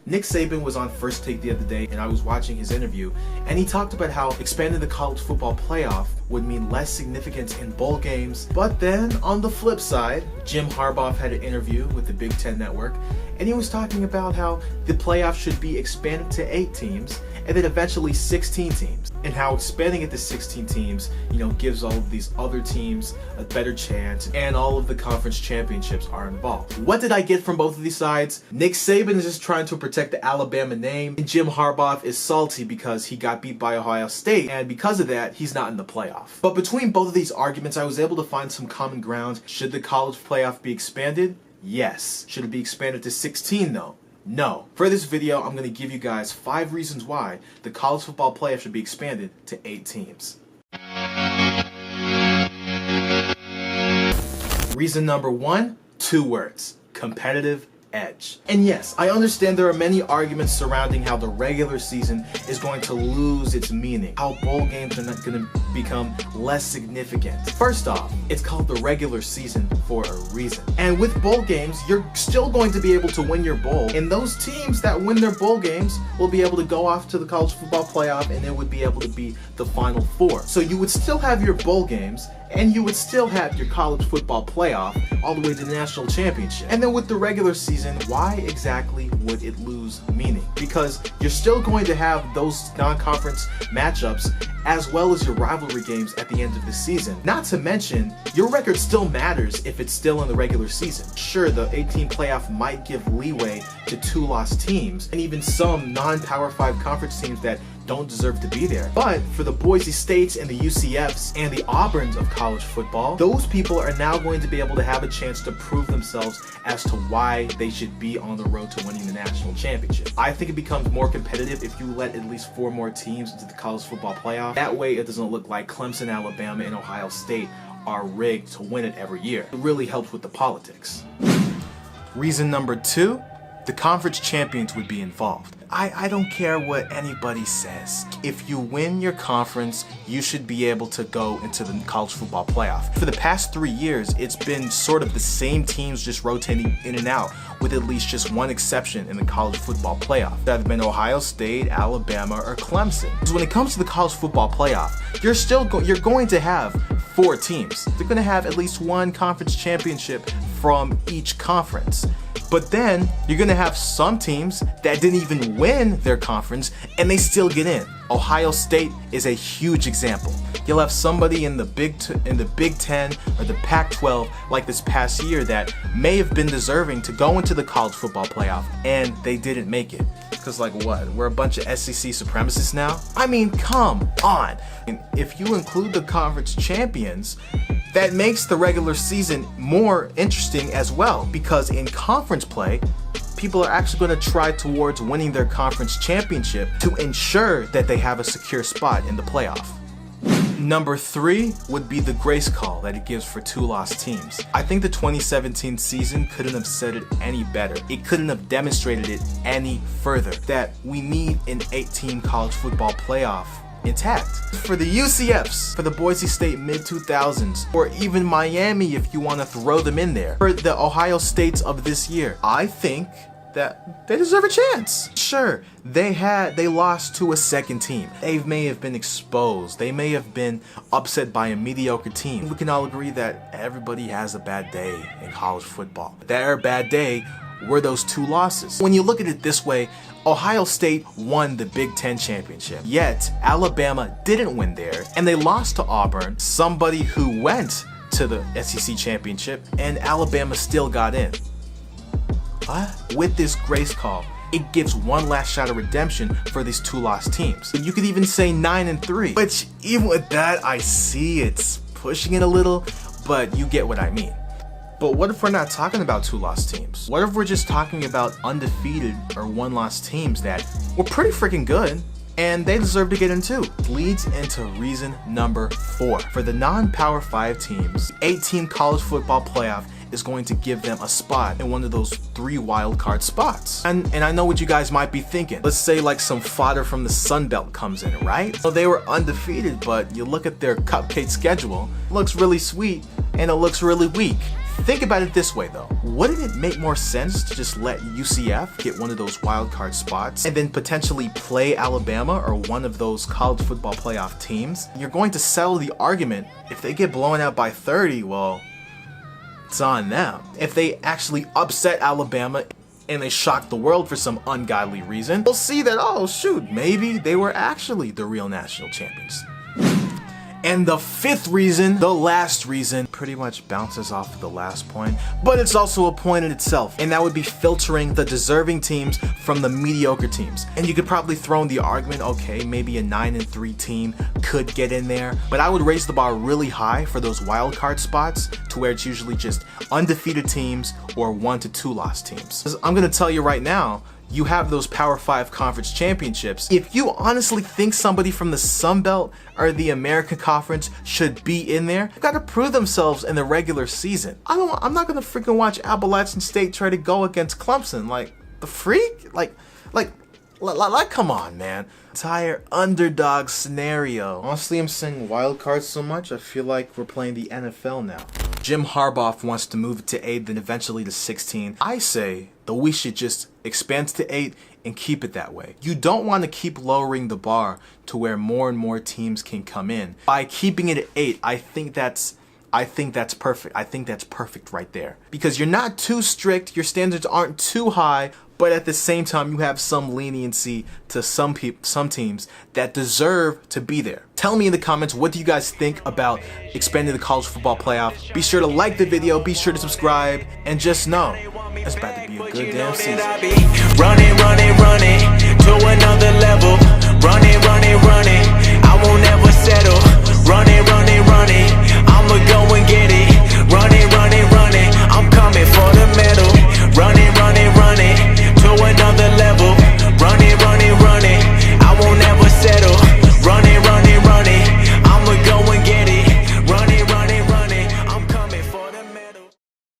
Nick Saban was on First Take the other day, and I was watching his interview, and he talked about how expanding the college football playoff would mean less significance in bowl games. But then, on the flip side, Jim Harbaugh had an interview with the Big Ten Network, and he was talking about how the playoff should be expanded to 8 teams, and then eventually 16 teams. And how expanding it to 16 teams, gives all of these other teams a better chance, and all of the conference championships are involved. What did I get from both of these sides? Nick Saban is just trying to protect the Alabama name, and Jim Harbaugh is salty because he got beat by Ohio State, and because of that, he's not in the playoff. But between both of these arguments, I was able to find some common ground. Should the college playoff be expanded? Yes. Should it be expanded to 16 though? No. For this video, I'm going to give you guys 5 reasons why the college football playoff should be expanded to 8 teams. Reason number 1, 2 words: competitive edge. And yes, I understand there are many arguments surrounding how the regular season is going to lose its meaning, how bowl games are not going to become less significant. First off, it's called the regular season for a reason. And with bowl games, you're still going to be able to win your bowl, and those teams that win their bowl games will be able to go off to the college football playoff, and it would be able to be the Final Four. So you would still have your bowl games, and you would still have your college football playoff all the way to the national championship. And then with the regular season, why exactly would it lose meaning? Because you're still going to have those non-conference matchups as well as your rivalry games at the end of the season. Not to mention, your record still matters if it's still in the regular season. Sure, the 18 playoff might give leeway to 2-loss teams, and even some non-Power 5 conference teams that don't deserve to be there. But for the Boise States and the UCFs and the Auburns of college football, those people are now going to be able to have a chance to prove themselves as to why they should be on the road to winning the national championship. I think it becomes more competitive if you let at least 4 more teams into the college football playoff. That way it doesn't look like Clemson, Alabama, and Ohio State are rigged to win it every year. It really helps with the politics. Reason number 2, the conference champions would be involved. I don't care what anybody says. If you win your conference, you should be able to go into the college football playoff. For the past 3 years, it's been sort of the same teams just rotating in and out, with at least just one exception in the college football playoff. That have been Ohio State, Alabama, or Clemson. So when it comes to the college football playoff, you're going to have 4 teams. They're going to have at least one conference championship from each conference. But then you're going to have some teams that didn't even win their conference and they still get in. Ohio State is a huge example. You'll have somebody in the Big Ten or the Pac-12 like this past year that may have been deserving to go into the college football playoff and they didn't make it. Because like what? We're a bunch of SEC supremacists now? I mean, come on. And if you include the conference champions, that makes the regular season more interesting as well, because in conference play, people are actually going to try towards winning their conference championship to ensure that they have a secure spot in the playoff. Number 3 would be the grace call that it gives for 2-loss teams. I think the 2017 season couldn't have said it any better. It couldn't have demonstrated it any further, that we need an 8-team college football playoff intact. For the UCFs, for the Boise State mid-2000s, or even Miami if you want to throw them in there, for the Ohio States of this year, I think that they deserve a chance. Sure, they lost to a second team. They may have been exposed. They may have been upset by a mediocre team. We can all agree that everybody has a bad day in college football. Their bad day were those 2 losses. When you look at it this way, Ohio State won the Big Ten championship, yet Alabama didn't win there, and they lost to Auburn, somebody who went to the SEC championship, and Alabama still got in. What? With this grace call, it gives one last shot of redemption for these 2-loss teams. You could even say 9-3, which even with that, I see it's pushing it a little, but you get what I mean. But what if we're not talking about 2-loss teams? What if we're just talking about undefeated or 1-loss teams that were pretty freaking good and they deserve to get in too? Leads into reason number 4. For the non-Power 5 teams, 8-team college football playoff is going to give them a spot in one of those 3 wildcard spots. And I know what you guys might be thinking. Let's say like some fodder from the Sun Belt comes in, right? So they were undefeated, but you look at their cupcake schedule, it looks really sweet and it looks really weak. Think about it this way though. Wouldn't it make more sense to just let UCF get one of those wild card spots and then potentially play Alabama or one of those college football playoff teams? You're going to settle the argument. If they get blown out by 30, well, it's on them. If they actually upset Alabama and they shock the world for some ungodly reason, we'll see that, oh shoot, maybe they were actually the real national champions. And the fifth reason, the last reason, pretty much bounces off of the last point, but it's also a point in itself, and that would be filtering the deserving teams from the mediocre teams. And you could probably throw in the argument, okay, maybe a 9-3 team could get in there, but I would raise the bar really high for those wild card spots to where it's usually just undefeated teams or 1 to 2 loss teams. 'Cause I'm gonna tell you right now, you have those Power 5 conference championships. If you honestly think somebody from the Sun Belt or the American Conference should be in there, they've got to prove themselves in the regular season. I'm not gonna freaking watch Appalachian State try to go against Clemson. Like, the freak? Like, come on, man. Entire underdog scenario. Honestly, I'm saying wild cards so much, I feel like we're playing the NFL now. Jim Harbaugh wants to move it to 8, then eventually to 16. I say that we should just expand to 8 and keep it that way. You don't want to keep lowering the bar to where more and more teams can come in. By keeping it at 8, I think that's perfect. I think that's perfect right there. Because you're not too strict, your standards aren't too high, but at the same time you have some leniency to some teams that deserve to be there. Tell me in the comments, what do you guys think about expanding the college football playoff? Be sure to like the video, be sure to subscribe, and just know it's about to be a good damn season.